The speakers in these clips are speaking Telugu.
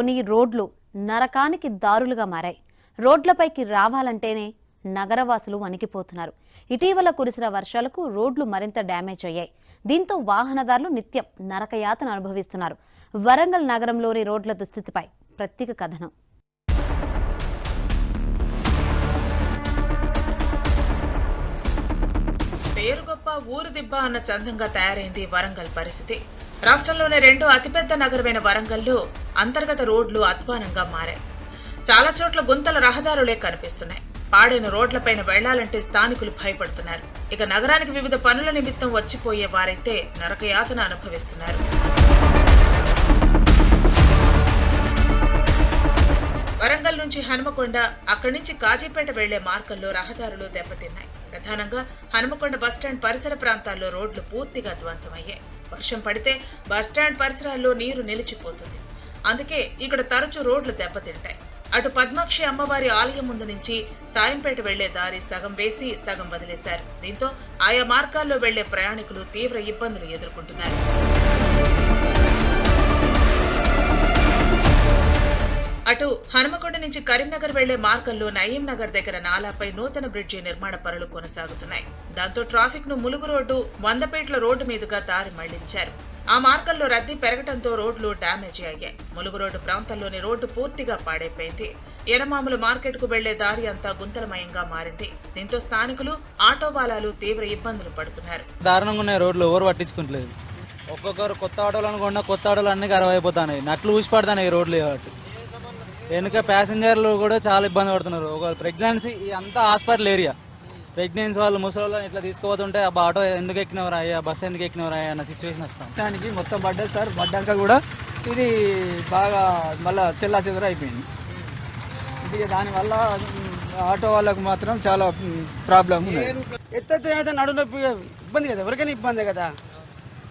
నగరంలోని రోడ్లు నరకానికి దారులుగా మారాయి. రోడ్లపైకి రావాలంటేనే నగరవాసులు వణికిపోతున్నారు. ఇటీవల కురిసిన వర్షాలకు రోడ్లు మరింత డ్యామేజ్ అయ్యాయి. దీంతో వాహనదారులు నిత్యం నరకయాతన అనుభవిస్తున్నారు. వరంగల్ నగరంలోని రోడ్ల దుస్థితిపై ప్రత్యేక కథనం. పేరు గొప్ప ఊరు దిబ్బ అన్న చందంగా తయారైంది వరంగల్ పరిస్థితి. రాష్ట్రంలోనే రెండో అతిపెద్ద నగరమైన వరంగల్లో అంతర్గత రోడ్లు అధ్వానంగా మారాయి. చాలా చోట్ల గుంతల రహదారులే కనిపిస్తున్నాయి. పాడైన రోడ్లపైన వెళ్లాలంటే స్థానికులు భయపడుతున్నారు. ఇక నగరానికి వివిధ పనుల నిమిత్తం వచ్చిపోయే వారైతే నరకయాతన అనుభవిస్తున్నారు. వరంగల్ నుంచి హనుమకొండ, అక్కడి నుంచి కాజీపేట వెళ్లే మార్గంలో రహదారులు దెబ్బతిన్నాయి. ప్రధానంగా హనుమకొండ బస్టాండ్ పరిసర ప్రాంతాల్లో రోడ్లు పూర్తిగా ధ్వంసమయ్యాయి. వర్షం పడితే బస్టాండ్ పరిసరాల్లో నీరు నిలిచిపోతుంది. అందుకే ఇక్కడ తరచూ రోడ్లు దెబ్బతింటాయి. అటు పద్మాక్షి అమ్మవారి ఆలయం ముందు నుంచి సాయంపేట వెళ్లే దారి సగం వేసి సగం వదిలేశారు. దీంతో ఆయా మార్గాల్లో వెళ్లే ప్రయాణికులు తీవ్ర ఇబ్బందులు ఎదుర్కొంటున్నారు. అటు హనుమకొండ నుంచి కరీంనగర్ వెళ్లే మార్గంలో నయీం నగర్ దగ్గర నాలాపై నూతన బ్రిడ్జి నిర్మాణ పనులు కొనసాగుతున్నాయి. దాంతో ట్రాఫిక్ ను ములుగు రోడ్డు, వందపేట్ల రోడ్డు మీదుగా దారి మళ్లించారు. ఆ మార్గంలో రద్దీ పెరగడంతో రోడ్లు డ్యామేజ్ అయ్యాయి. ములుగు రోడ్డు ప్రాంతంలోని రోడ్డు పూర్తిగా పాడైపోయింది. ఎనమాముల మార్కెట్ కు వెళ్లే దారి అంతా గుంతలమయంగా మారింది. దీంతో స్థానికులు, ఆటో వాలాలు తీవ్ర ఇబ్బందులు పడుతున్నారు. దారుణంగా ఉన్నాయి రోడ్లు, ఎవరు పట్టించుకుంటలేదు. ఒక్కొక్కరు కొత్త ఆటోలు అనుకున్నా కొత్త ఆటోలు అన్ని ఖరాబ్ అయిపోతున్నాయి. నట్లు ఊసిపడుతున్నాయి ఈ రోడ్లు. కాబట్టి వెనుక ప్యాసింజర్లు కూడా చాలా ఇబ్బంది పడుతున్నారు. ఒక ప్రెగ్నెన్సీ అంతా హాస్పిటల్ ఏరియా, ప్రెగ్నెన్సీ వాళ్ళు ముసలి ఇట్లా తీసుకుపోతుంటే ఆ ఆటో ఎందుకు ఎక్కినవరా అయ్యా, బస్సు ఎందుకు ఎక్కినవరా అన్న సిచ్యువేషన్ వస్తాం. దానికి మొత్తం పడ్డది సార్. పడ్డాక కూడా ఇది బాగా మళ్ళీ చెల్లా చెదర అయిపోయింది. ఇది దానివల్ల ఆటో వాళ్ళకు మాత్రం చాలా ప్రాబ్లం ఉంది. ఎత్తైతే నడు నొప్పి ఇబ్బంది కదా, ఎవరికైనా ఇబ్బంది కదా.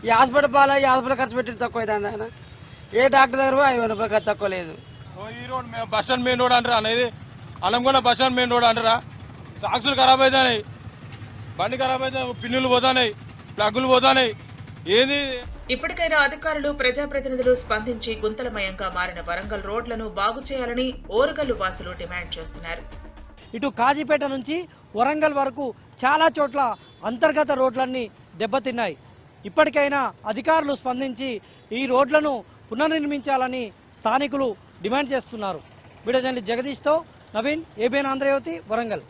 ఈ హాస్పిటల్ పాల ఈ హాస్పిటల్ ఖర్చు పెట్టి తక్కువ అవుతుంది ఆయన. ఏ డాక్టర్ దగ్గర 5,000 రూపాయలు ఖర్చు తక్కువ లేదు. ఈ రోడ్ మేము బస్ స్టాండ్ మెయిన్ రోడ్ అంటారా అనేది, అలంగొండ బస్ స్టాండ్ మెయిన్ రోడ్ అంటారా. సాక్సులు ఖరాబ్ అవుతాయి, బండి ఖరాబ్ అవుతాయి, పిన్నులు పోతాయి, ప్లగ్గులు పోతాయి. ఏది ఇప్పటికైనా అధికారులు, ప్రజాప్రతినిధులు స్పందించి గుంతలమయంగా మారిన వరంగల్ రోడ్లను బాగు చేయాలని ఓరుగల్లు వాసులు డిమాండ్ చేస్తున్నారు. ఇటు కాజీపేట నుంచి వరంగల్ వరకు చాలా చోట్ల అంతర్గత రోడ్లన్నీ దెబ్బతిన్నాయి. ఇప్పటికైనా అధికారులు స్పందించి ఈ రోడ్లను పునర్నిర్మించాలని స్థానికులు డిమాండ్ చేస్తున్నారు. వీడియో జర్నలిస్ట్ జగదీష్తో నవీన్, ఏబిఎన్ ఆంధ్రజ్యోతి, వరంగల్.